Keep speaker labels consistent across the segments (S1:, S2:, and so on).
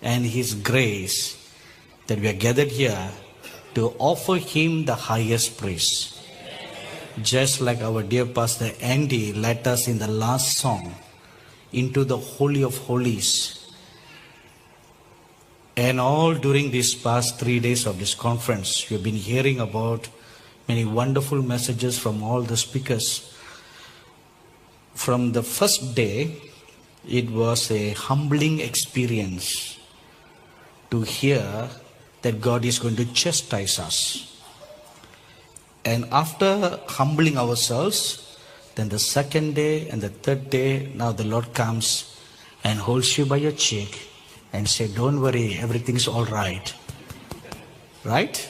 S1: and His grace that we are gathered here to offer Him the highest praise. Just like our dear Pastor Andy led us in the last song into the Holy of Holies. And all during these past 3 days of this conference, we have been hearing about many wonderful messages from all the speakers. From the first day, it was a humbling experience to hear that God is going to chastise us. And after humbling ourselves, then the second day and the third day, now the Lord comes and holds you by your cheek and say, don't worry, everything's all right. Right?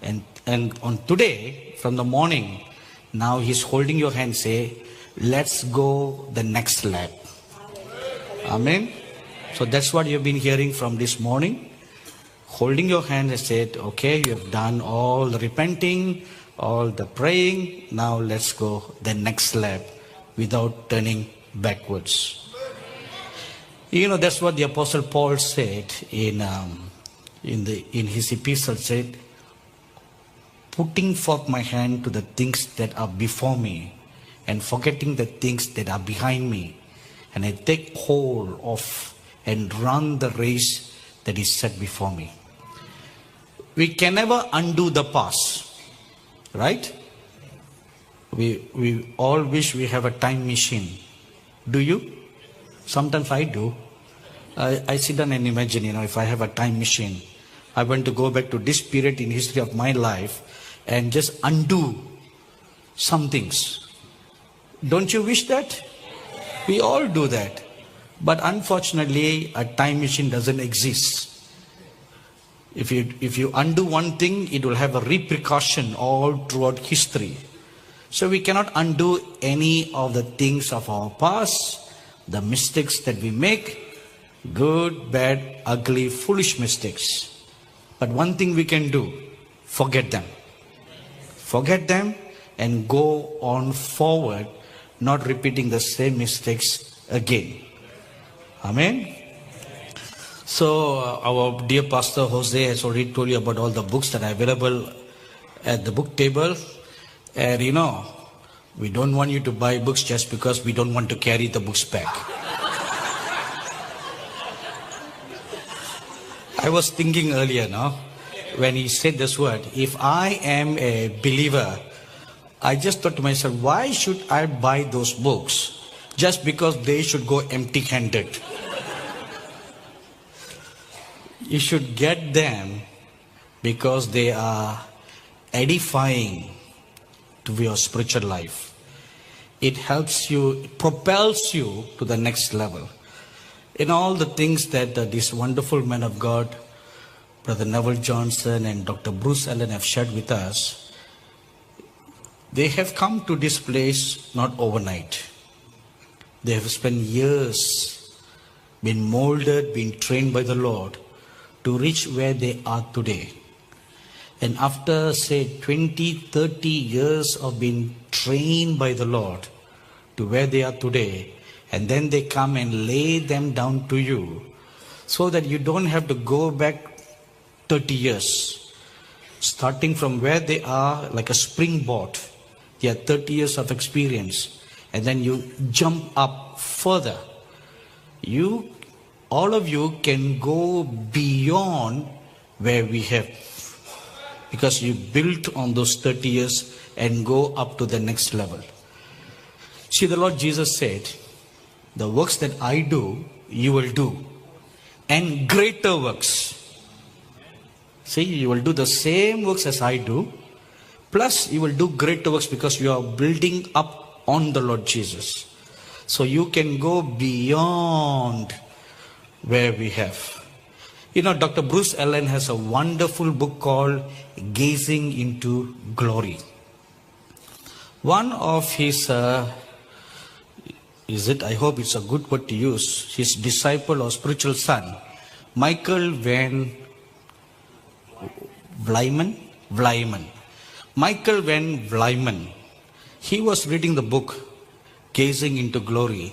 S1: And on today, from the morning, now He's holding your hand, say, let's go the next lap. Amen. So that's what you've been hearing from this morning. Holding your hand and said, okay, you have done all the repenting, all the praying. Now let's go the next lap without turning backwards. You know, that's what the Apostle Paul said in his epistle, said, putting forth my hand to the things that are before me and forgetting the things that are behind me. And I take hold of and run the race that is set before me. We can never undo the past, right? We all wish we have a time machine. Do you? Sometimes I do. I sit down and imagine, if I have a time machine, I want to go back to this period in history of my life and just undo some things. Don't you wish that? We all do that. But unfortunately, a time machine doesn't exist. If you undo one thing, it will have a repercussion all throughout history. So we cannot undo any of the things of our past, the mistakes that we make, good, bad, ugly, foolish mistakes. But one thing we can do, forget them. Forget them and go on forward, not repeating the same mistakes again. Amen. So our dear Pastor Jose has already told you about all the books that are available at the book table. And we don't want you to buy books just because we don't want to carry the books back. I was thinking earlier when he said this word, if I am a believer, I just thought to myself, why should I buy those books just because they should go empty-handed? You should get them because they are edifying to your spiritual life. It helps you, it propels you to the next level. In all the things that this wonderful men of God, Brother Neville Johnson and Dr. Bruce Allen have shared with us, they have come to this place not overnight. They have spent years, been molded, been trained by the Lord to reach where they are today. And after, say, 20, 30 years of being trained by the Lord to where they are today, and then they come and lay them down to you so that you don't have to go back 30 years. Starting from where they are, like a springboard, they have 30 years of experience, and then you jump up further. All of you can go beyond where we have, because you built on those 30 years and go up to the next level. See, the Lord Jesus said, the works that I do, you will do, and greater works. See, you will do the same works as I do, plus you will do greater works because you are building up on the Lord Jesus. So you can go beyond where we have. Dr. Bruce Allen has a wonderful book called Gazing into Glory. One of his, I hope it's a good word to use, his disciple or spiritual son, Michael Van Vlyman. Michael Van Vlyman, he was reading the book Gazing into Glory,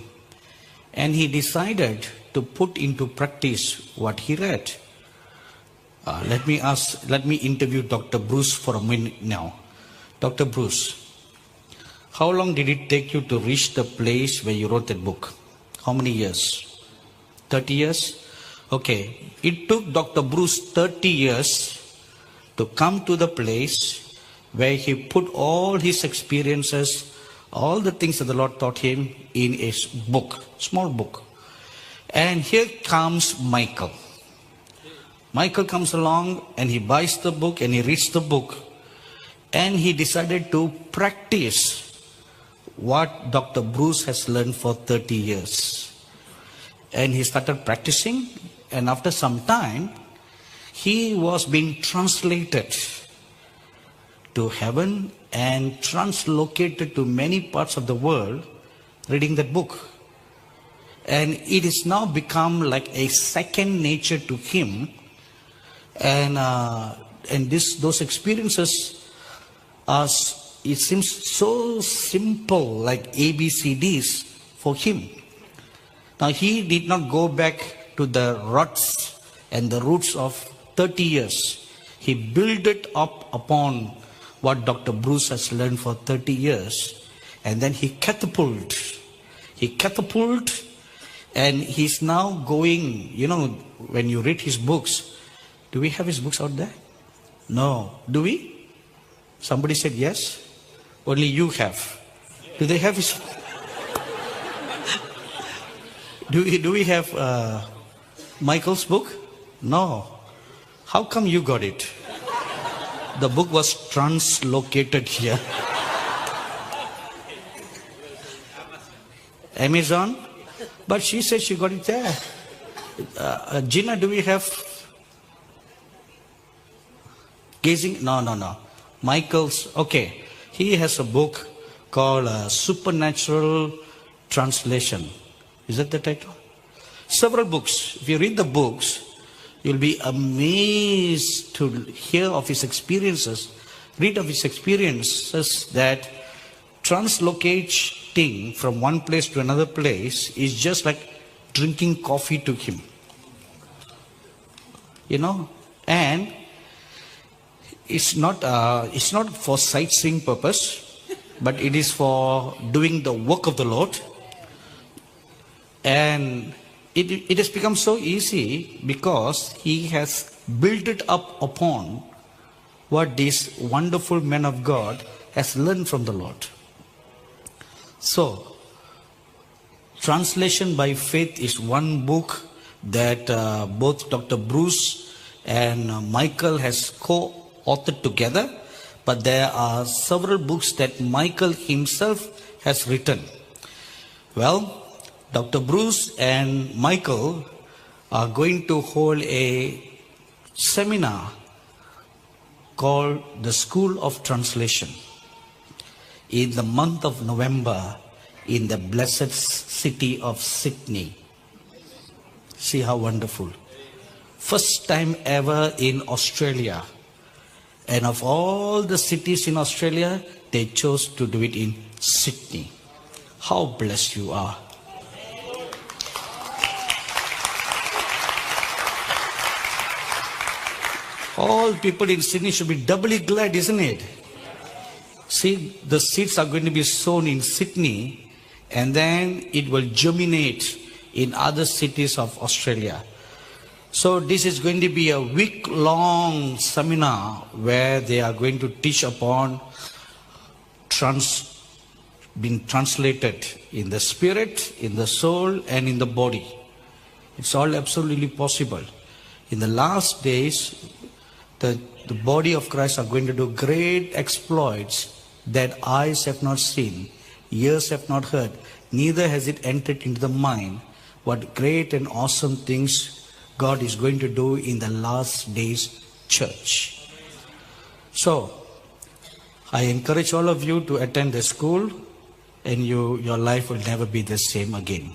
S1: and he decided to put into practice what he read. Let me interview Dr. Bruce for a minute now. Dr. Bruce, how long did it take you to reach the place where you wrote that book? How many years? 30 years? Okay. It took Dr. Bruce 30 years to come to the place where he put all his experiences, all the things that the Lord taught him in a book, small book. And here comes Michael. Michael comes along and he buys the book and he reads the book. And he decided to practice what Dr. Bruce has learned for 30 years. And he started practicing, and after some time, he was being translated to heaven and translocated to many parts of the world reading that book. And it has now become like a second nature to him. And those experiences are, it seems so simple, like ABCDs for him. Now he did not go back to the ruts and the roots of 30 years. He built it up upon what Dr. Bruce has learned for 30 years. And then he catapulted. And he's now going, you know, when you read his books, do we have his books out there? No. Do we? Somebody said yes. Only you have. Do they have his? Do we have Michael's book? No. How come you got it? The book was translocated here. Amazon? But she said she got it there. Gina, do we have Gazing? No. Michael's, okay. He has a book called Supernatural Translation. Is that the title? Several books. If you read the books, you'll be amazed to hear of his experiences, read of his experiences that translocating from one place to another place is just like drinking coffee to him. You know, and it's not for sightseeing purpose, but it is for doing the work of the Lord. And it has become so easy because he has built it up upon what this wonderful man of God has learned from the Lord. So, Translation by Faith is one book that both Dr. Bruce and Michael has co-authored together, but there are several books that Michael himself has written. Well, Dr. Bruce and Michael are going to hold a seminar called the School of Translation in the month of November in the blessed city of Sydney. See how wonderful. First time ever in Australia. And of all the cities in Australia, they chose to do it in Sydney. How blessed you are. All people in Sydney should be doubly glad, isn't it? See, the seeds are going to be sown in Sydney, and then it will germinate in other cities of Australia. So this is going to be a week-long seminar where they are going to teach upon being translated in the spirit, in the soul, and in the body. It's all absolutely possible. In the last days, the body of Christ are going to do great exploits that eyes have not seen, ears have not heard, neither has it entered into the mind what great and awesome things God is going to do in the last days church. So, I encourage all of you to attend the school, and your life will never be the same again.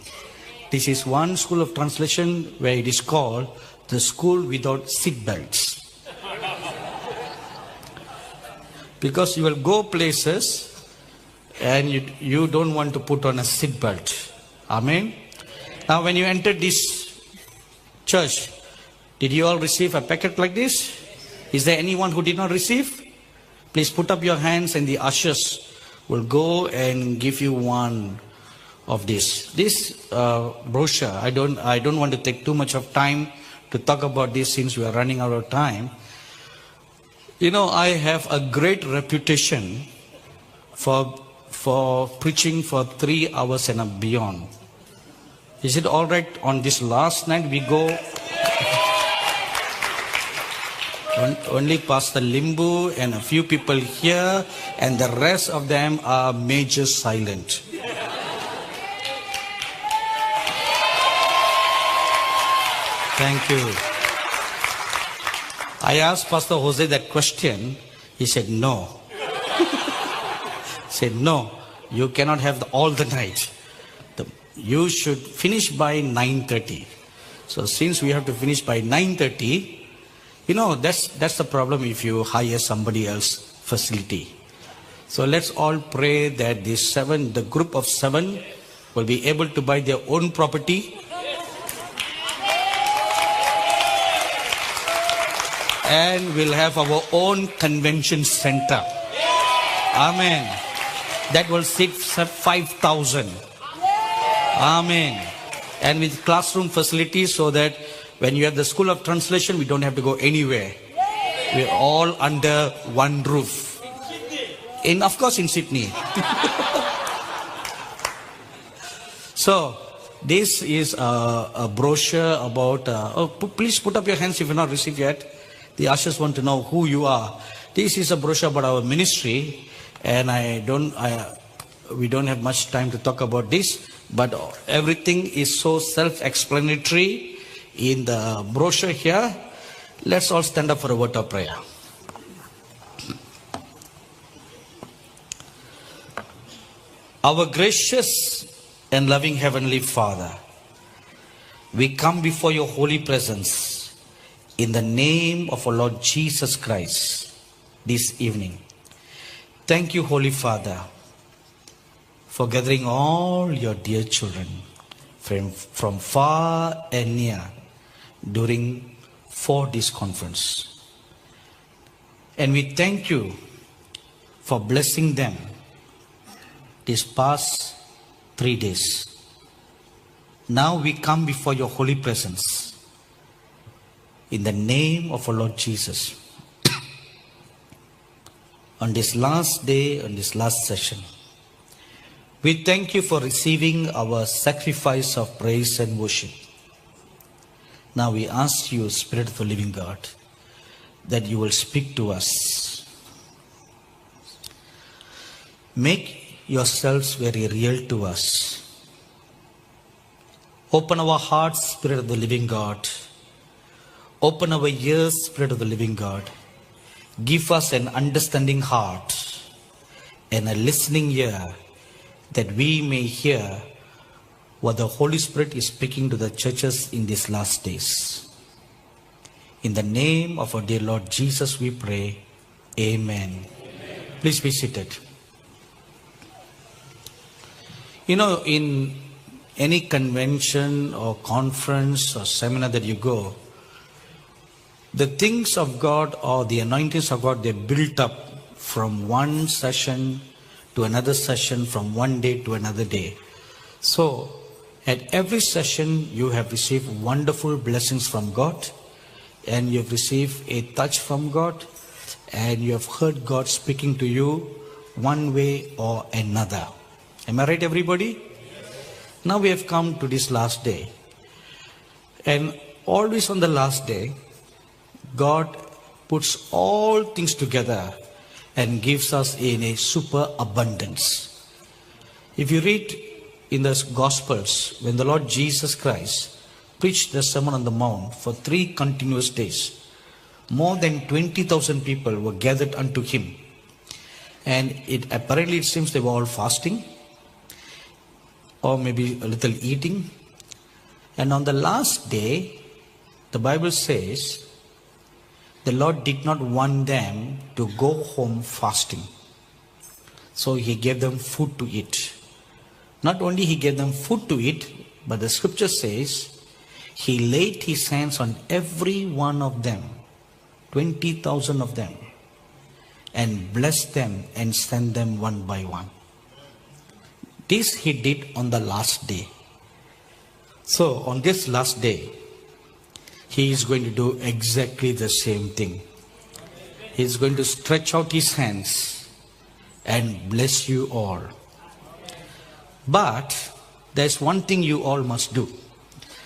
S1: This is one school of translation where it is called the school without seat belts. Because you will go places and you don't want to put on a seat belt. Amen. Now when you enter this Church, did you all receive a packet like this? Is there anyone who did not receive? Please put up your hands and the ushers will go and give you one of this. This brochure, I don't want to take too much of time to talk about this since we are running out of time. You know, I have a great reputation for preaching for 3 hours and beyond. Is it all right on this last night we go? Only Pastor Limbu and a few people here, and the rest of them are major silent. Thank you. I asked Pastor Jose that question. He said no. Said no, you cannot have all the night. You should finish by 9:30. So since we have to finish by 9:30, you know, that's the problem if you hire somebody else facility. So let's all pray that the group of 7 will be able to buy their own property and we'll have our own convention center. Amen. That will seat 5,000. Amen. And with classroom facilities so that when you have the School of Translation, we don't have to go anywhere. We're all under one roof. Of course, in Sydney. So, this is a brochure about... please put up your hands if you're not received yet. The ushers want to know who you are. This is a brochure about our ministry. And we don't have much time to talk about this. But everything is so self-explanatory in the brochure here. Let's all stand up for a word of prayer. Our gracious and loving Heavenly Father, we come before your holy presence in the name of our Lord Jesus Christ this evening. Thank you, Holy Father, for gathering all your dear children from far and near for this conference. And we thank you for blessing them these past 3 days. Now we come before your holy presence in the name of our Lord Jesus. On this last day, on this last session, we thank you for receiving our sacrifice of praise and worship. Now we ask you, Spirit of the living God, that you will speak to us. Make yourselves very real to us. Open our hearts, Spirit of the living God. Open our ears, Spirit of the living God. Give us an understanding heart and a listening ear, that we may hear what the Holy Spirit is speaking to the churches in these last days. In the name of our dear Lord Jesus we pray. Amen. Please be seated. You know, in any convention or conference or seminar that you go, the things of God or the anointings of God, they're built up from one session to another session, from one day to another day. So, at every session, you have received wonderful blessings from God, and you have received a touch from God, and you have heard God speaking to you one way or another. Am I right, everybody? Yes. Now we have come to this last day. And always on the last day, God puts all things together and gives us in a super abundance. If you read in the Gospels, when the Lord Jesus Christ preached the Sermon on the Mount for 3 continuous days, more than 20,000 people were gathered unto him. And it seems they were all fasting, or maybe a little eating. And on the last day, the Bible says, the Lord did not want them to go home fasting. So he gave them food to eat. Not only he gave them food to eat, but the scripture says, He laid his hands on every one of them, 20,000 of them, and blessed them and sent them one by one. This he did on the last day. So on this last day, he is going to do exactly the same thing. He is going to stretch out his hands and bless you all. But there's one thing you all must do.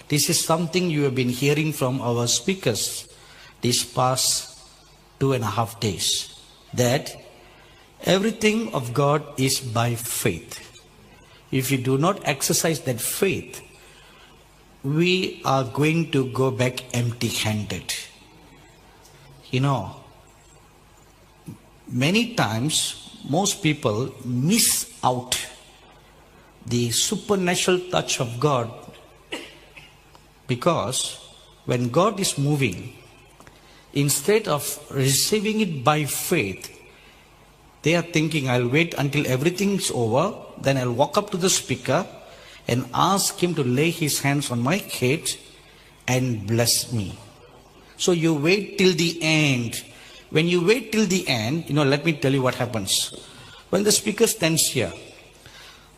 S1: This is something you have been hearing from our speakers these past 2.5 days. That everything of God is by faith. If you do not exercise that faith, we are going to go back empty-handed. You know, many times most people miss out the supernatural touch of God, because when God is moving, instead of receiving it by faith, they are thinking, I'll wait until everything's over, then I'll walk up to the speaker and ask him to lay his hands on my head and bless me. So you wait till the end. When you wait till the end, let me tell you what happens. When the speaker stands here,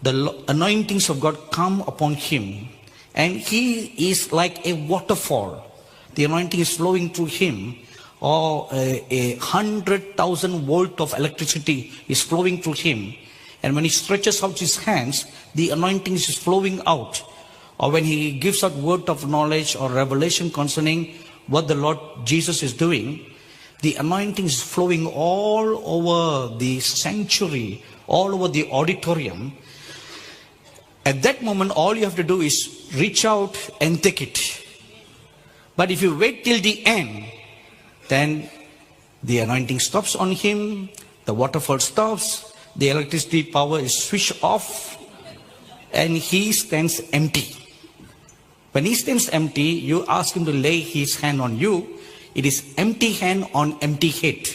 S1: the anointings of God come upon him, and he is like a waterfall. The anointing is flowing through him, or a 100,000 volt of electricity is flowing through him. And when he stretches out his hands, the anointing is flowing out. Or when he gives out word of knowledge or revelation concerning what the Lord Jesus is doing, the anointing is flowing all over the sanctuary, all over the auditorium. At that moment, all you have to do is reach out and take it. But if you wait till the end, then the anointing stops on him, the waterfall stops, the electricity power is switched off, and he stands empty. When he stands empty, you ask him to lay his hand on you. It is empty hand on empty head.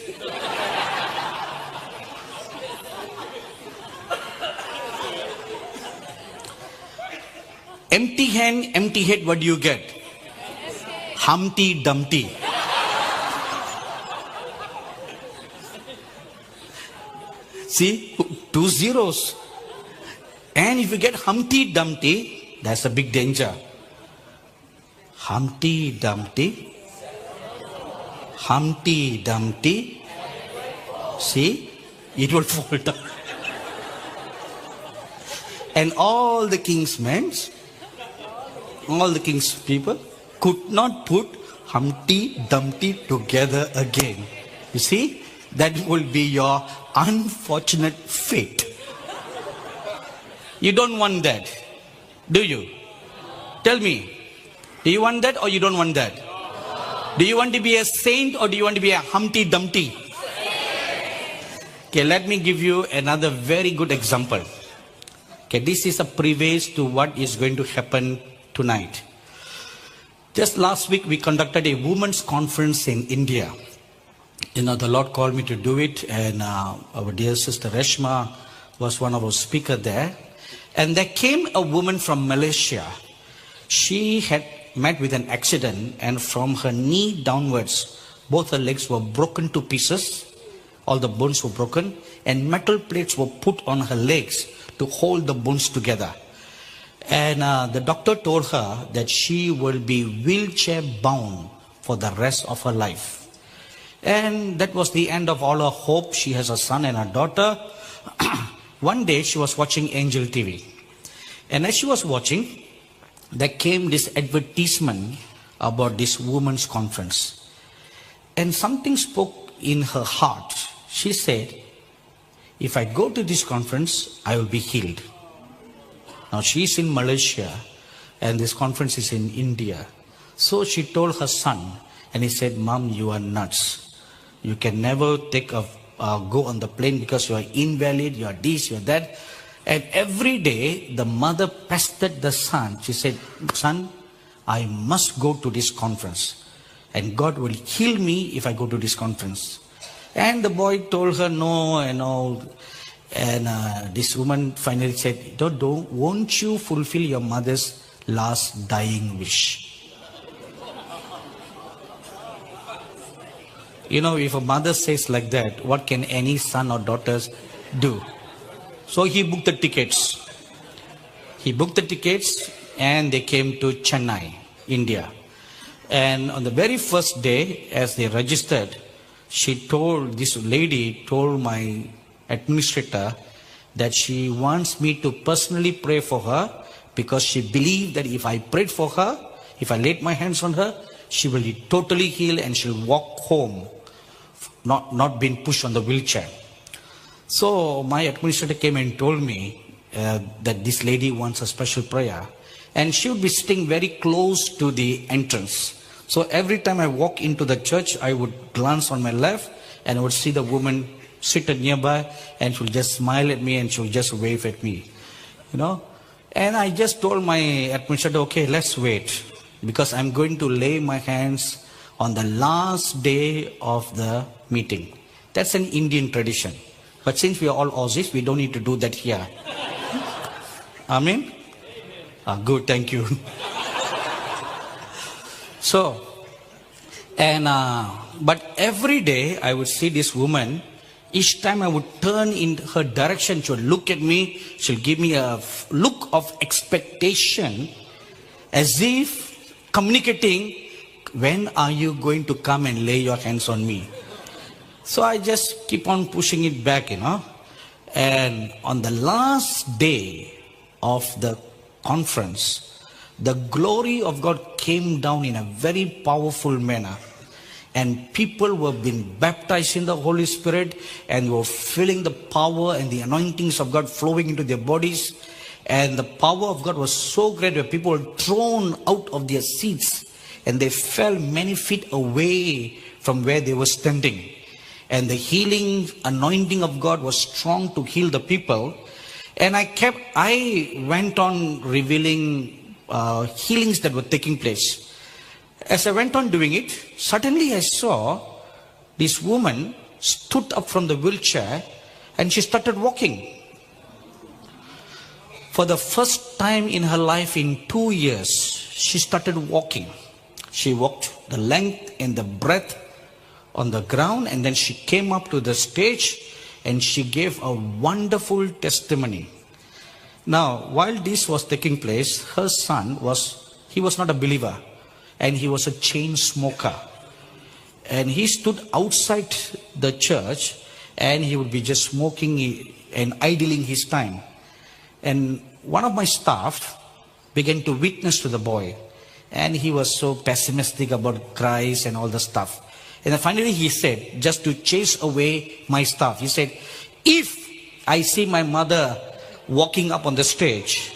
S1: Empty hand, empty head, what do you get? Humpty Dumpty. See, 2 zeros. And if you get Humpty Dumpty, that's a big danger. Humpty Dumpty. Humpty Dumpty. See, it will fall down. And all the king's men, all the king's people could not put Humpty Dumpty together again. You see, that will be your unfortunate fate. You don't want that, do you? Tell me, do you want that or you don't want that? Do you want to be a saint or do you want to be a Humpty Dumpty? Okay, let me give you another very good example. Okay, this is a preface to what is going to happen tonight. Just last week we conducted a women's conference in India. The Lord called me to do it, and our dear sister Reshma was one of our speakers there. And there came a woman from Malaysia. She had met with an accident, and from her knee downwards, both her legs were broken to pieces. All the bones were broken, and metal plates were put on her legs to hold the bones together. And the doctor told her that she will be wheelchair bound for the rest of her life. And that was the end of all her hope. She has a son and a daughter. One day she was watching Angel TV. And as she was watching, there came this advertisement about this women's conference. And something spoke in her heart. She said, if I go to this conference, I will be healed. Now she's in Malaysia and this conference is in India. So she told her son, and he said, Mom, you are nuts. You can never go on the plane because you are invalid, you are this, you are that. And every day the mother pestered the son. She said, son, I must go to this conference. And God will heal me if I go to this conference. And the boy told her no and all. And this woman finally said, won't you fulfill your mother's last dying wish? You know, if a mother says like that, what can any son or daughters do? So he booked the tickets. He booked the tickets and they came to Chennai, India. And on the very first day, as they registered, this lady told my administrator that she wants me to personally pray for her because she believed that if I prayed for her, if I laid my hands on her, she will be totally healed and she'll walk home, not being pushed on the wheelchair. So my administrator came and told me that this lady wants a special prayer. And she would be sitting very close to the entrance. So every time I walk into the church, I would glance on my left and I would see the woman seated nearby and she'll just smile at me and she'll just wave at me, you know. And I just told my administrator, okay, let's wait because I'm going to lay my hands on the last day of the meeting. That's an Indian tradition. But since we are all Aussies, we don't need to do that here. Amen? Good, thank you. So, but every day I would see this woman. Each time I would turn in her direction, she would look at me, she'll give me a look of expectation, as if communicating, when are you going to come and lay your hands on me? So I just keep on pushing it back, you know. And on the last day of the conference, the glory of God came down in a very powerful manner. And people were being baptized in the Holy Spirit and were feeling the power and the anointings of God flowing into their bodies. And the power of God was so great that people were thrown out of their seats and they fell many feet away from where they were standing. And the healing anointing of God was strong to heal the people. And I went on revealing healings that were taking place. As I went on doing it, suddenly I saw this woman stood up from the wheelchair and she started walking. For the first time in her life in 2 years, she started walking. She walked the length and the breadth on the ground, and then she came up to the stage and she gave a wonderful testimony. Now, while this was taking place, her son was not a believer. And he was a chain smoker. And he stood outside the church and he would be just smoking and idling his time. And one of my staff began to witness to the boy. And he was so pessimistic about Christ and all the stuff. And then finally he said, just to chase away my staff, he said, if I see my mother walking up on the stage,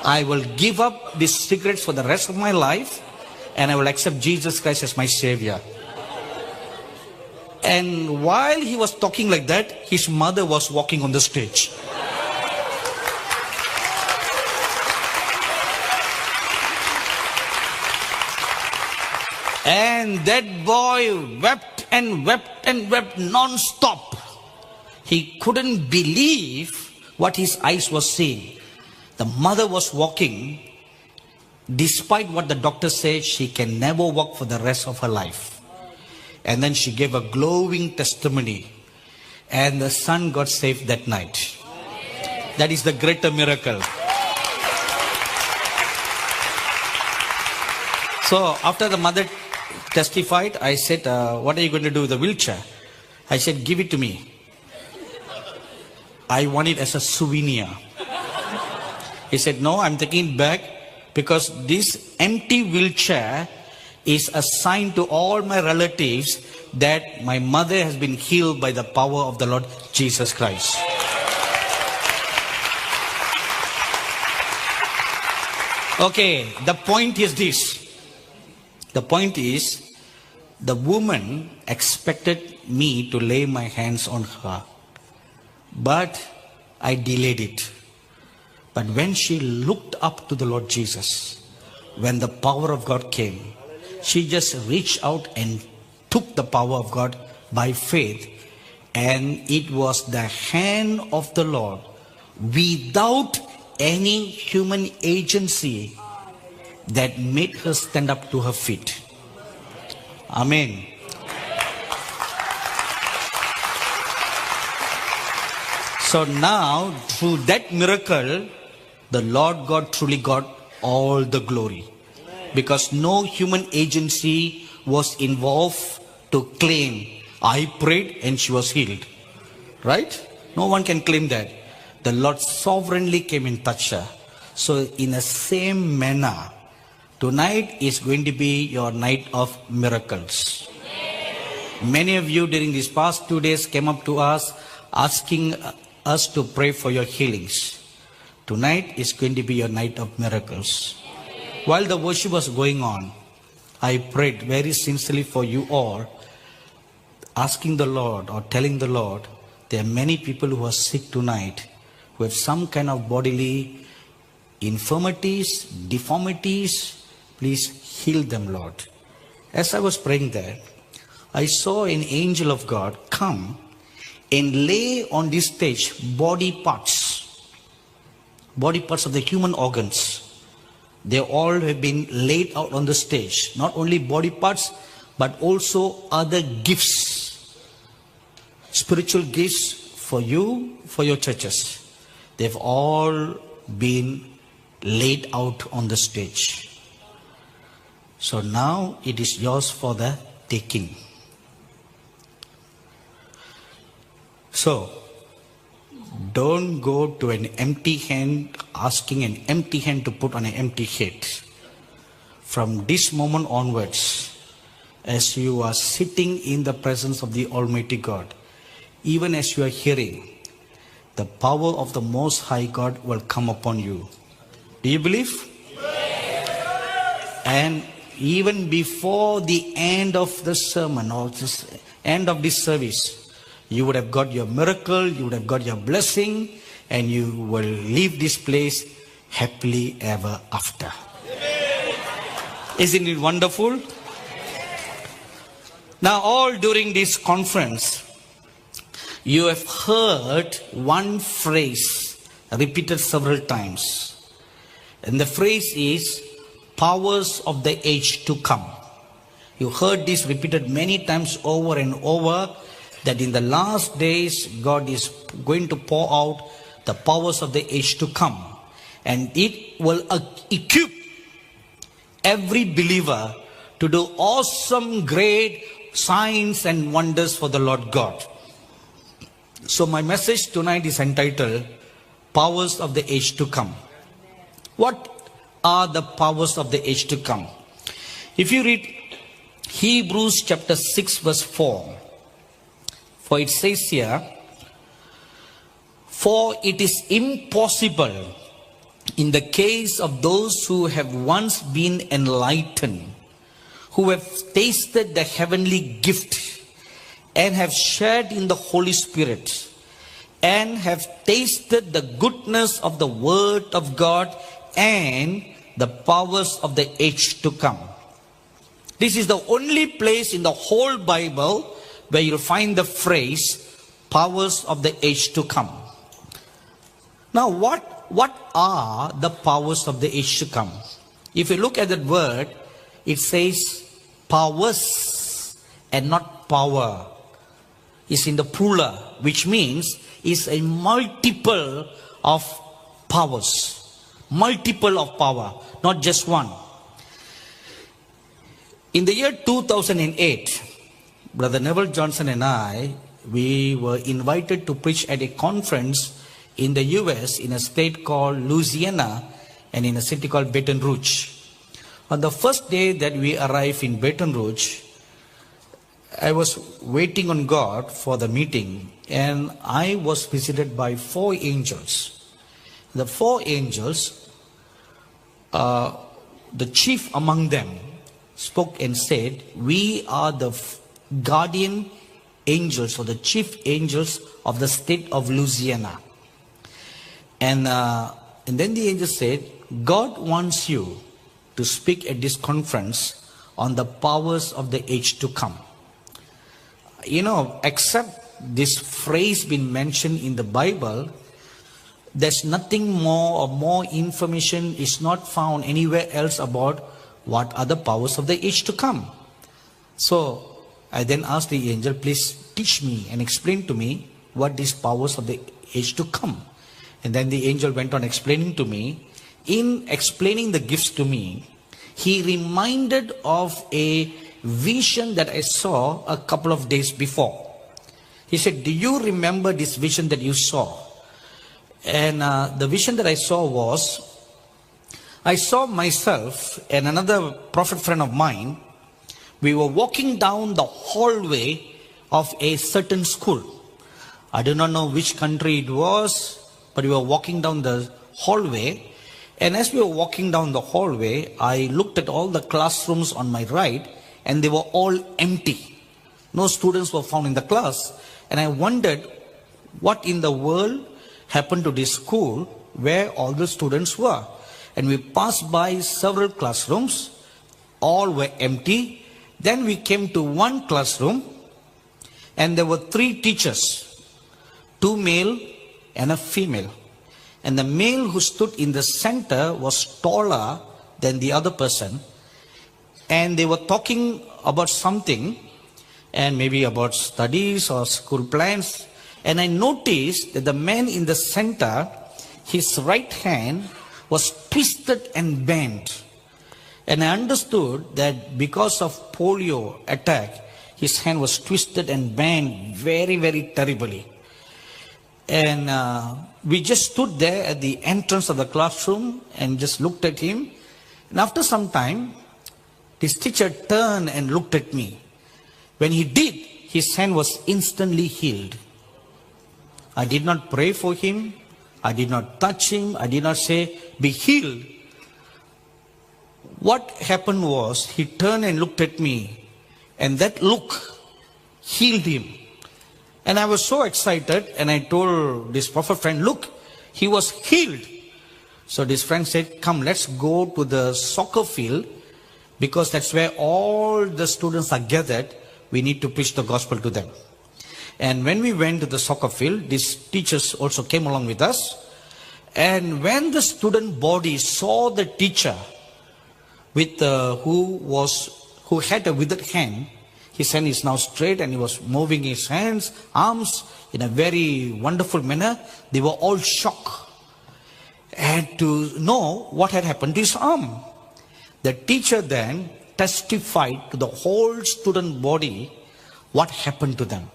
S1: I will give up these cigarettes for the rest of my life and I will accept Jesus Christ as my Savior. And while he was talking like that, his mother was walking on the stage. And that boy wept and wept and wept non-stop. He couldn't believe what his eyes were seeing. The mother was walking, despite what the doctor said, she can never walk for the rest of her life. And then she gave a glowing testimony. And the son got saved that night. That is the greater miracle. So after the mother testified, I said, what are you going to do with the wheelchair? I said, give it to me. I want it as a souvenir. He said, no, I'm taking it back because this empty wheelchair is a sign to all my relatives that my mother has been healed by the power of the Lord Jesus Christ. Okay, the point is this. The point is, the woman expected me to lay my hands on her, but I delayed it. But when she looked up to the Lord Jesus, when the power of God came, she just reached out and took the power of God by faith. And it was the hand of the Lord without any human agency that made her stand up to her feet. Amen. So now, through that miracle, the Lord God truly got all the glory. Because no human agency was involved to claim, I prayed and she was healed. Right? No one can claim that. The Lord sovereignly came and touched her. So in the same manner, tonight is going to be your night of miracles. Many of you during these past 2 days came up to us asking us to pray for your healings. Tonight is going to be your night of miracles. While the worship was going on, I prayed very sincerely for you all, asking the Lord or telling the Lord, there are many people who are sick tonight, who have some kind of bodily infirmities, deformities. Please heal them, Lord. As I was praying there, I saw an angel of God come and lay on this stage body parts of the human organs. They all have been laid out on the stage. Not only body parts, but also other gifts. Spiritual gifts for you, for your churches. They've all been laid out on the stage. So now it is yours for the taking. So, don't go to an empty hand, asking an empty hand to put on an empty head. From this moment onwards, as you are sitting in the presence of the Almighty God, even as you are hearing, the power of the Most High God will come upon you. Do you believe? And even before the end of the sermon or this end of this service, you would have got your miracle, you would have got your blessing, and you will leave this place happily ever after. Isn't it wonderful? Now, all during this conference, you have heard one phrase repeated several times. And the phrase is, powers of the age to come. You heard this repeated many times over and over, that in the last days, God is going to pour out the powers of the age to come. And it will equip every believer to do awesome, great signs and wonders for the Lord God. So my message tonight is entitled, Powers of the Age to Come. What are the powers of the age to come? If you read Hebrews chapter 6 verse 4, for it says here, for it is impossible in the case of those who have once been enlightened, who have tasted the heavenly gift and have shared in the Holy Spirit and have tasted the goodness of the Word of God and the powers of the age to come. This is the only place in the whole Bible where you'll find the phrase, powers of the age to come. Now, what are the powers of the age to come? If you look at that word, it says powers and not power. It's in the plural, which means it's a multiple of powers. Multiple of power, not just one. In the year 2008, Brother Neville Johnson and I, we were invited to preach at a conference in the US in a state called Louisiana and in a city called Baton Rouge. On the first day that we arrived in Baton Rouge, I was waiting on God for the meeting, and I was visited by 4 angels. The 4 angels, the chief among them spoke and said, we are the guardian angels or the chief angels of the state of Louisiana. And then the angel said, God wants you to speak at this conference on the powers of the age to come. You know, except this phrase been mentioned in the Bible, there's nothing more or more information is not found anywhere else about what are the powers of the age to come. So I then asked the angel, please teach me and explain to me what these powers of the age to come. And then the angel went on explaining to me. In explaining the gifts to me, he reminded of a vision that I saw a couple of days before. He said, do you remember this vision that you saw? And the vision that I saw was, I saw myself and another prophet friend of mine. We were walking down the hallway of a certain school. I do not know which country it was, but we were walking down the hallway. And as we were walking down the hallway, I looked at all the classrooms on my right, and they were all empty. No students were found in the class. And I wondered what in the world happened to this school where all the students were. And we passed by several classrooms, all were empty. Then we came to one classroom, and there were 3 teachers, 2 male and a female. And the male who stood in the center was taller than the other person. And they were talking about something, and maybe about studies or school plans. And I noticed that the man in the center, his right hand was twisted and bent. And I understood that because of polio attack, his hand was twisted and bent very, very terribly. And we just stood there at the entrance of the classroom and just looked at him. And after some time, this teacher turned and looked at me. When he did, his hand was instantly healed. I did not pray for him. I did not touch him. I did not say, be healed. What happened was, he turned and looked at me, and that look healed him. And I was so excited, and I told this prophet friend, look, he was healed. So this friend said, come, let's go to the soccer field, because that's where all the students are gathered. We need to preach the gospel to them. And when we went to the soccer field, these teachers also came along with us. And when the student body saw the teacher with who had a withered hand, his hand is now straight, and he was moving his hands, arms in a very wonderful manner. They were all shocked and to know what had happened to his arm. The teacher then testified to the whole student body what happened to them.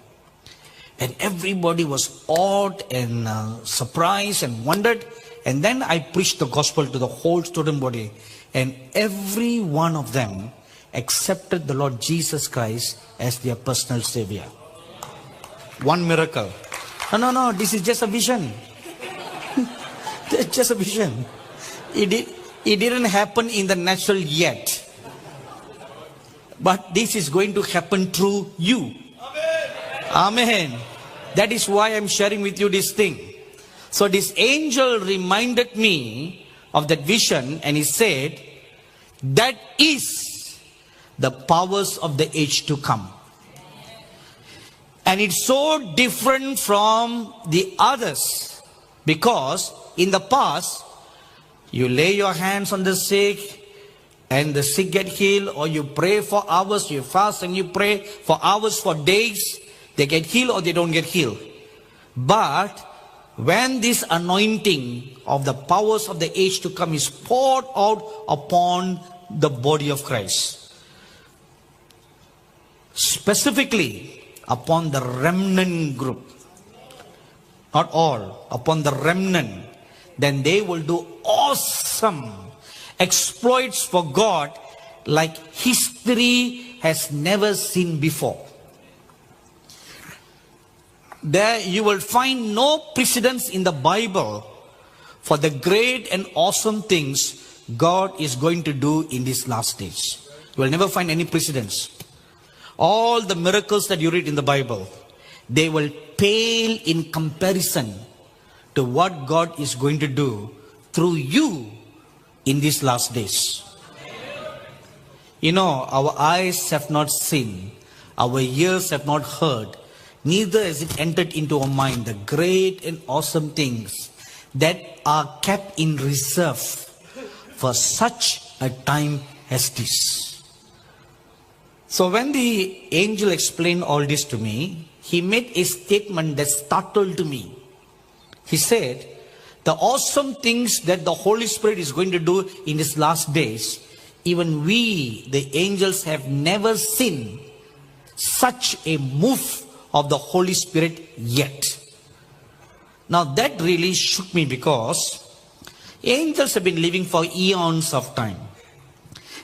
S1: And everybody was awed and surprised and wondered. And then I preached the gospel to the whole student body. And every one of them accepted the Lord Jesus Christ as their personal Savior. One miracle. No, this is just a vision. Just a vision. It didn't happen in the natural yet. But this is going to happen through you. Amen. That is why I'm sharing with you this thing. So this angel reminded me of that vision, and he said, that is the powers of the age to come. And it's so different from the others, because in the past, you lay your hands on the sick and the sick get healed, or you pray for hours, you fast and you pray for hours, for days, they get healed or they don't get healed. But when this anointing of the powers of the age to come is poured out upon the body of Christ, specifically upon the remnant group, not all, upon the remnant, then they will do awesome exploits for God like history has never seen before. There you will find no precedence in the Bible for the great and awesome things God is going to do in these last days. You will never find any precedence. All the miracles that you read in the Bible, they will pale in comparison to what God is going to do through you in these last days. You know, our eyes have not seen, our ears have not heard, neither has it entered into our mind the great and awesome things that are kept in reserve for such a time as this. So when the angel explained all this to me, he made a statement that startled me. He said, the awesome things that the Holy Spirit is going to do in these last days, even we, the angels, have never seen such a move of the Holy Spirit yet. Now that really shook me, because angels have been living for eons of time.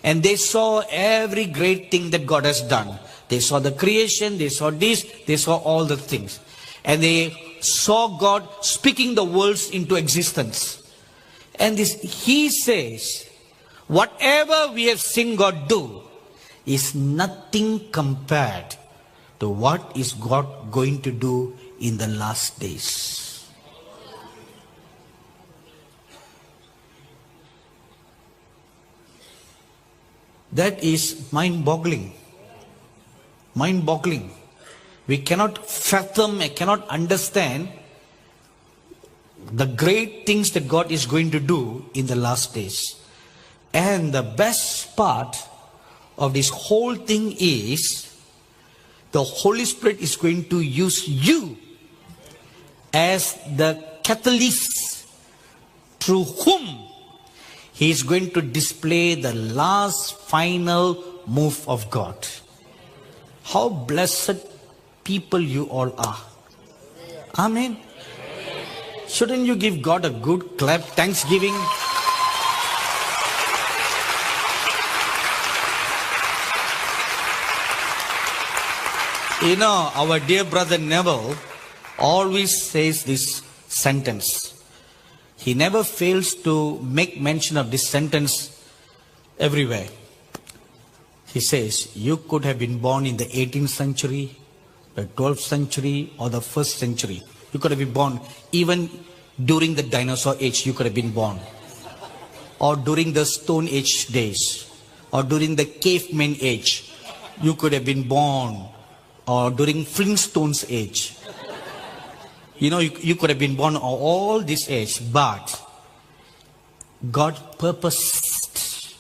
S1: And they saw every great thing that God has done. They saw the creation, they saw this, they saw all the things. And they saw God speaking the worlds into existence. And this, he says, whatever we have seen God do is nothing compared to what is God going to do in the last days. That is mind-boggling. Mind-boggling. We cannot fathom, I cannot understand the great things that God is going to do in the last days. And the best part of this whole thing is, the Holy Spirit is going to use you as the catalyst through whom He is going to display the last final move of God. How blessed people you all are. Amen. Shouldn't you give God a good clap, thanksgiving? You know, our dear brother Neville always says this sentence. He never fails to make mention of this sentence everywhere. He says, you could have been born in the 18th century, the 12th century, or the 1st century. You could have been born even during the dinosaur age. You could have been born, or during the Stone Age days, or during the caveman age. You could have been born, or during Flintstones age. You know, you could have been born all this age, but God purposed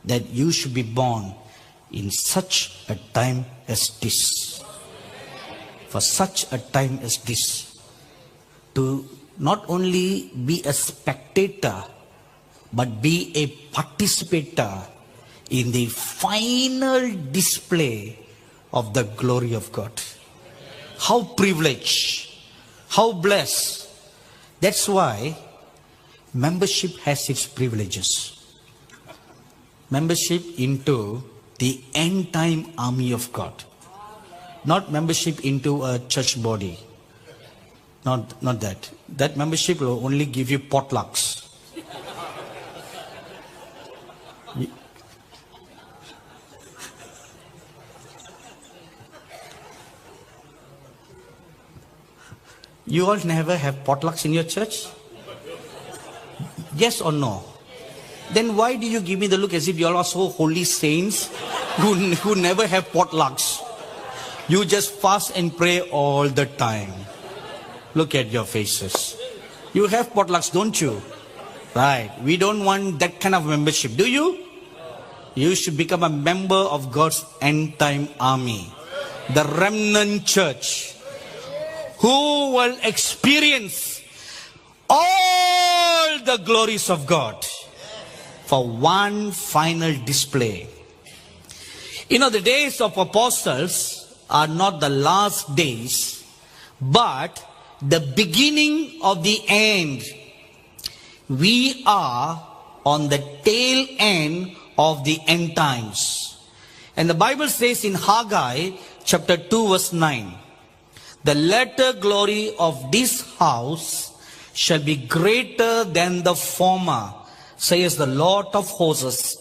S1: that you should be born in such a time as this. For such a time as this. To not only be a spectator, but be a participator in the final display of the glory of God. How privileged. How blessed. That's why membership has its privileges. Membership into the end time army of God. Not membership into a church body. Not that. That membership will only give you potlucks. You all never have potlucks in your church? Yes or no? Then why do you give me the look as if you all are so holy saints who never have potlucks? You just fast and pray all the time. Look at your faces. You have potlucks, don't you? Right. We don't want that kind of membership. Do you? You should become a member of God's end time army. The remnant church. Who will experience all the glories of God for one final display. You know, the days of apostles are not the last days, but the beginning of the end. We are on the tail end of the end times. And the Bible says in Haggai chapter 2 verse 9, the latter glory of this house shall be greater than the former, says the Lord of hosts.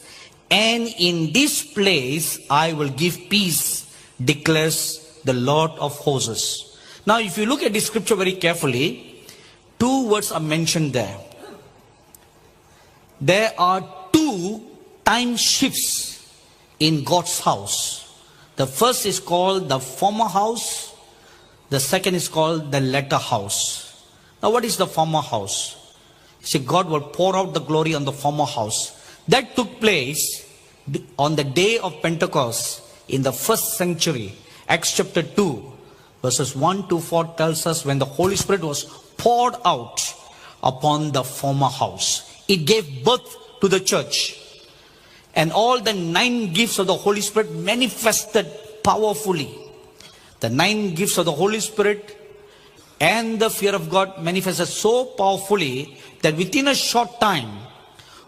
S1: And in this place I will give peace, declares the Lord of hosts. Now if you look at this scripture very carefully, two words are mentioned there. There are two time shifts in God's house. The first is called the former house. The second is called the latter house. Now what is the former house? See, God will pour out the glory on the former house. That took place on the day of Pentecost in the first century. Acts chapter 2 verses 1 to 4 tells us when the Holy Spirit was poured out upon the former house. It gave birth to the church. And all the 9 gifts of the Holy Spirit manifested powerfully. The 9 gifts of the Holy Spirit and the fear of God manifested so powerfully that within a short time,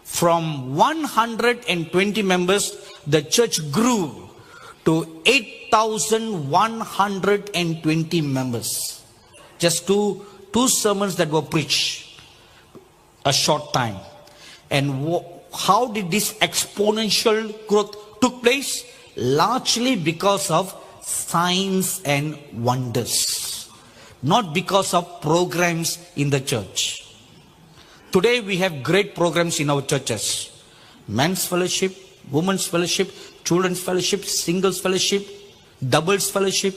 S1: from 120 members, the church grew to 8,120 members. Just two sermons that were preached a short time. And how did this exponential growth took place? Largely because of signs and wonders, not because of programs in the church. Today we have great programs in our churches: men's fellowship, women's fellowship, children's fellowship, singles fellowship, doubles fellowship.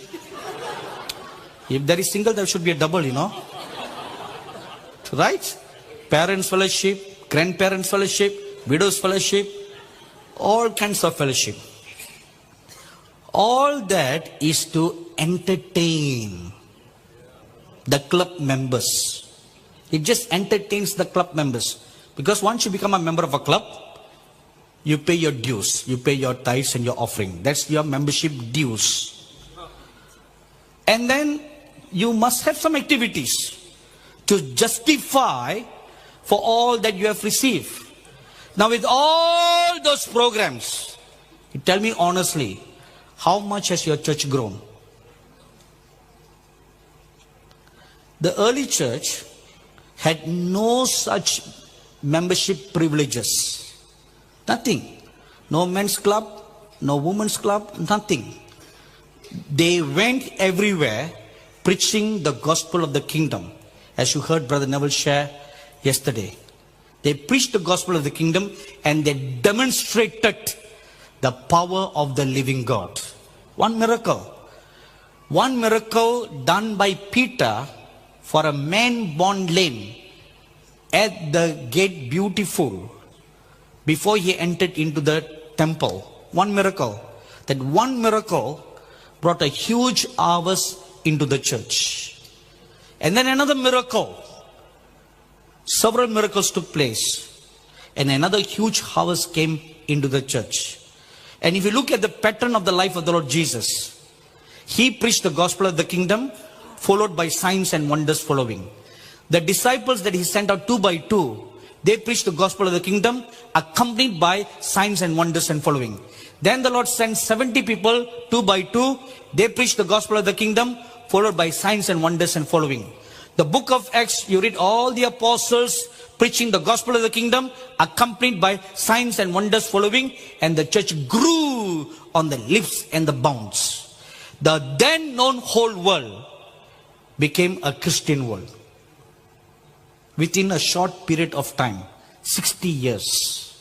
S1: If there is single, there should be a double, right? Parents fellowship, grandparents fellowship, widows fellowship, all kinds of fellowship. All that is to entertain the club members. It just entertains the club members. Because once you become a member of a club, you pay your dues, you pay your tithes and your offering. That's your membership dues. And then you must have some activities to justify for all that you have received. Now with all those programs, tell me honestly, how much has your church grown? The early church had no such membership privileges. Nothing. No men's club, no women's club, nothing. They went everywhere preaching the gospel of the kingdom. As you heard Brother Neville share yesterday. They preached the gospel of the kingdom and they demonstrated the power of the living God. One miracle done by Peter for a man born lame at the gate beautiful before he entered into the temple. One miracle. That one miracle brought a huge harvest into the church. And then another miracle. Several miracles took place. And another huge harvest came into the church. And if you look at the pattern of the life of the Lord Jesus, he preached the gospel of the kingdom, followed by signs and wonders following. The disciples that he sent out 2 by 2, they preached the gospel of the kingdom, accompanied by signs and wonders and following. Then the Lord sent 70 people, 2 by 2. They preached the gospel of the kingdom, followed by signs and wonders and following. The book of Acts, you read all the apostles preaching the gospel of the kingdom, accompanied by signs and wonders following, and the church grew on the leaps and the bounds. The then known whole world became a Christian world. Within a short period of time, 60 years.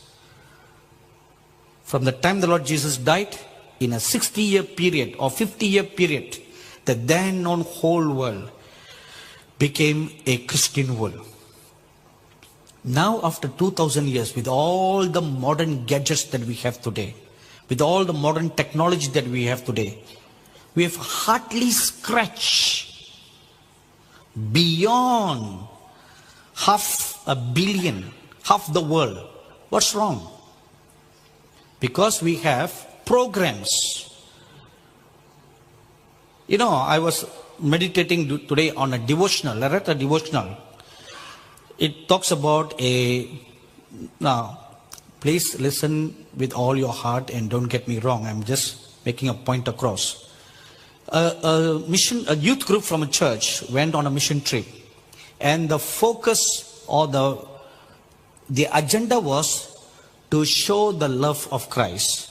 S1: From the time the Lord Jesus died, in a 60-year period or 50-year period, the then known whole world became a Christian world. Now after 2000 years, with all the modern gadgets that we have today, with all the modern technology that we have today, we have hardly scratched beyond 500 million, half the world. What's wrong? Because we have programs. I was meditating today on a devotional. I read a devotional. It talks about now, please listen with all your heart and don't get me wrong. I'm just making a point across. A youth group from a church went on a mission trip. And the focus or the agenda was to show the love of Christ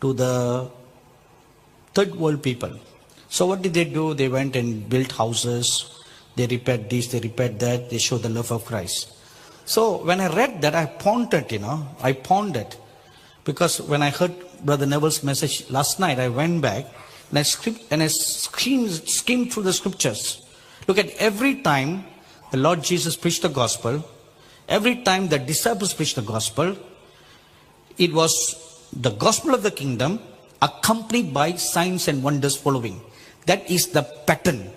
S1: to the third world people. So what did they do? They went and built houses. They repaired this, they repaired that. They showed the love of Christ. So when I read that, I pondered, I pondered. Because when I heard Brother Neville's message last night, I went back and I skimmed through the scriptures. Look at every time the Lord Jesus preached the gospel, every time the disciples preached the gospel, it was the gospel of the kingdom accompanied by signs and wonders following. That is the pattern.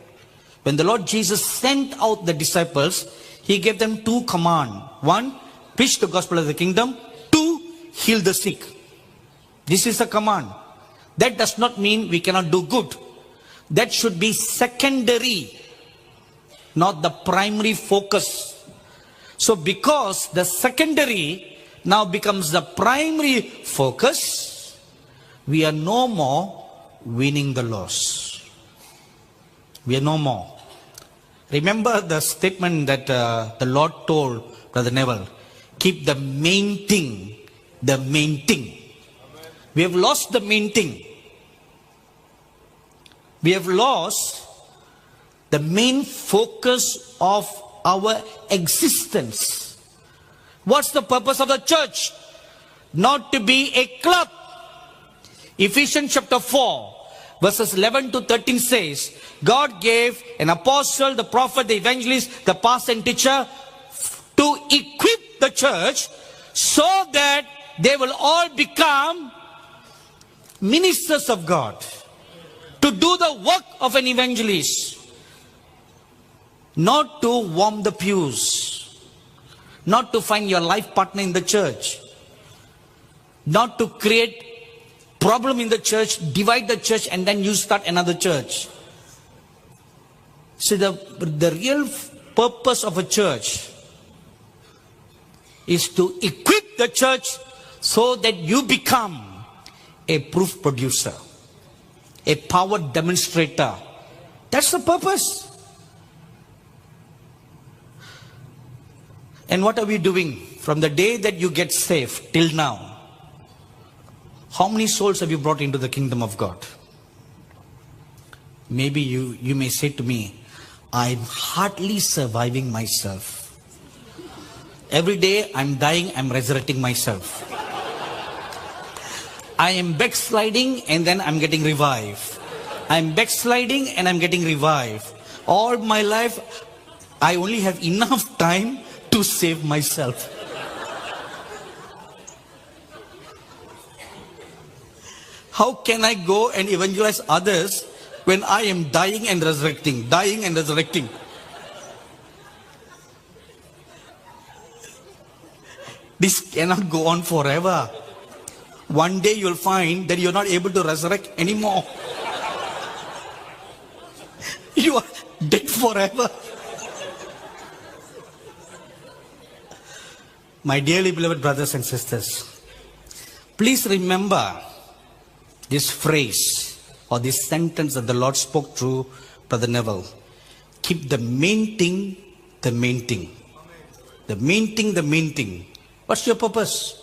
S1: When the Lord Jesus sent out the disciples, he gave them two commands. One, preach the gospel of the kingdom. Two, heal the sick. This is a command. That does not mean we cannot do good. That should be secondary, not the primary focus. So because the secondary now becomes the primary focus, we are no more winning the loss. We are no more. Remember the statement that the Lord told Brother Neville, keep the main thing, the main thing. We have lost the main thing. We have lost the main focus of our existence. What's the purpose of the church? Not to be a club. Ephesians chapter 4 verses 11 to 13 says, God gave an apostle, the prophet, the evangelist, the pastor and teacher to equip the church so that they will all become ministers of God, to do the work of an evangelist, not to warm the pews, not to find your life partner in the church, not to create problem in the church, divide the church, and then you start another church. See, the real purpose of a church is to equip the church so that you become a proof producer, a power demonstrator. That's the purpose. And what are we doing from the day that you get saved till now? How many souls have you brought into the kingdom of God? Maybe you may say to me, I'm hardly surviving myself. Every day I'm dying, I'm resurrecting myself. I am backsliding and then I'm getting revived. I'm backsliding and I'm getting revived. All my life, I only have enough time to save myself. How can I go and evangelize others when I am dying and resurrecting, dying and resurrecting? This cannot go on forever. One day you'll find that you're not able to resurrect anymore. You are dead forever. My dearly beloved brothers and sisters, please remember this phrase or this sentence that the Lord spoke through Brother Neville. Keep the main thing, the main thing. The main thing, the main thing. What's your purpose?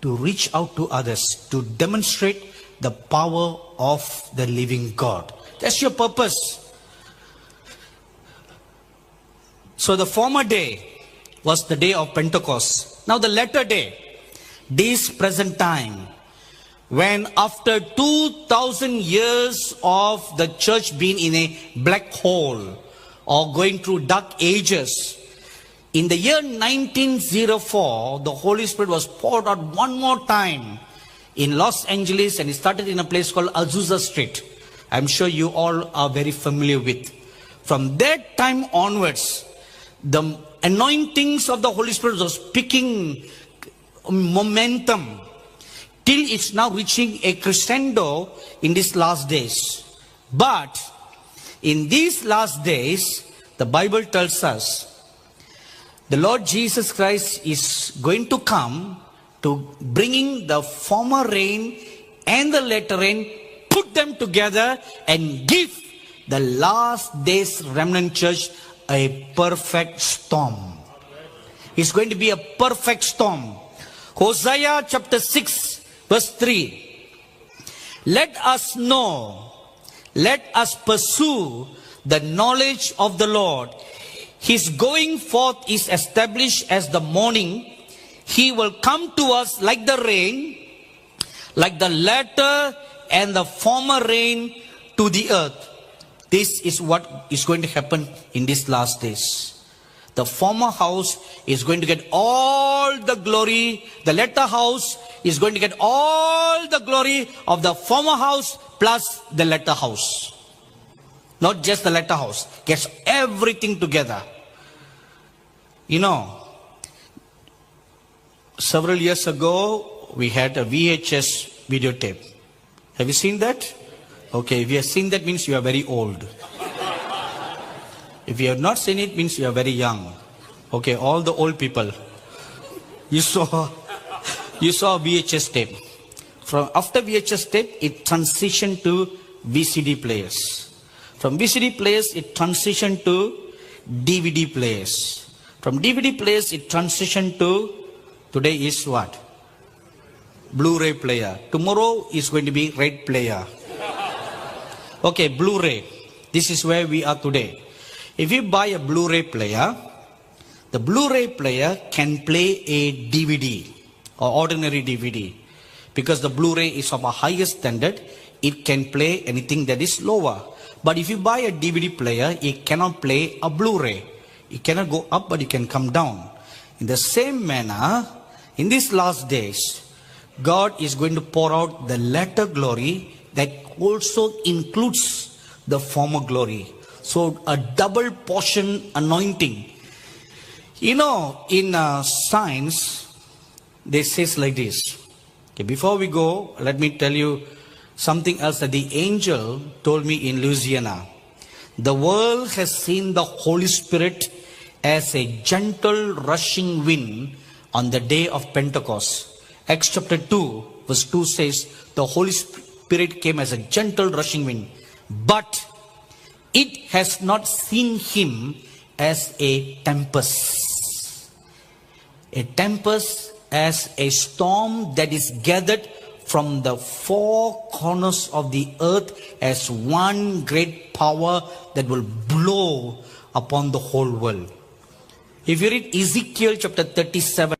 S1: To reach out to others, to demonstrate the power of the living God. That's your purpose. So the former day was the day of Pentecost. Now the latter day, this present time, when after 2000 years of the church being in a black hole or going through dark ages, in the year 1904, the Holy Spirit was poured out one more time in Los Angeles, and it started in a place called Azusa Street. I'm sure you all are very familiar with. From that time onwards, the anointings of the Holy Spirit was picking momentum till it's now reaching a crescendo in these last days. But in these last days, the Bible tells us the Lord Jesus Christ is going to come to bringing the former rain and the latter rain, put them together and give the last days remnant church a perfect storm. It's going to be a perfect storm. Hosea chapter 6 verse 3. Let us know, let us pursue the knowledge of the Lord. His going forth is established as the morning. He will come to us like the rain, like the latter and the former rain to the earth. This is what is going to happen in these last days. The former house is going to get all the glory. The latter house is going to get all the glory of the former house plus the latter house. Not just the letter house, gets everything together. You know, several years ago, we had a VHS videotape. Have you seen that? Okay, if you have seen that, means you are very old. If you have not seen it, means you are very young. Okay, all the old people. You saw VHS tape. After VHS tape, it transitioned to VCD players. From VCD players, it transitioned to DVD players. From DVD players, it transitioned to, today is what? Blu-ray player. Tomorrow is going to be red player. Okay, Blu-ray. This is where we are today. If you buy a Blu-ray player, the Blu-ray player can play a DVD or ordinary DVD. Because the Blu-ray is of a higher standard, it can play anything that is lower. But if you buy a DVD player, it cannot play a Blu-ray. It cannot go up, but it can come down. In the same manner, in these last days, God is going to pour out the latter glory that also includes the former glory. So a double portion anointing. You know, in science, they say like this. Okay, before we go, let me tell you something else that the angel told me in Louisiana. The world has seen the Holy Spirit as a gentle rushing wind on the day of Pentecost. Acts chapter 2 verse 2 says, the Holy Spirit came as a gentle rushing wind. But it has not seen him as a tempest. A tempest as a storm that is gathered from the four corners of the earth as one great power that will blow upon the whole world. If you read Ezekiel chapter 37,